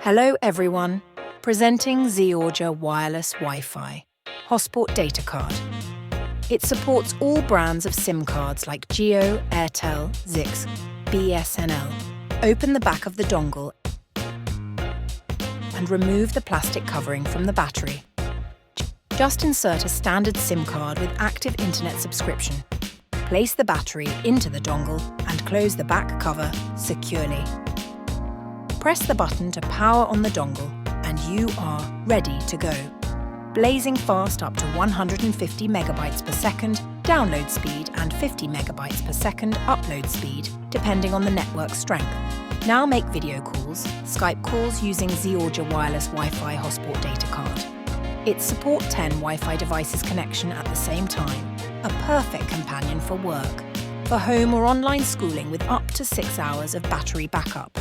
Hello everyone, presenting Zeorgia Wireless Wi-Fi Hotspot Data Card. It supports all brands of SIM cards like Jio, Airtel, Zix, BSNL. Open the back of the dongle and remove the plastic covering from the battery. Just insert a standard SIM card with active internet subscription. Place the battery into the dongle and close the back cover securely. Press the button to power on the dongle and you are ready to go. Blazing fast up to 150 megabytes per second download speed and 50 megabytes per second upload speed, depending on the network strength. Now make video calls, Skype calls using Zeorgia Wireless Wi-Fi Hotspot Data Card. It supports 10 Wi-Fi devices connection at the same time, a perfect companion for work, for home or online schooling with up to 6 hours of battery backup.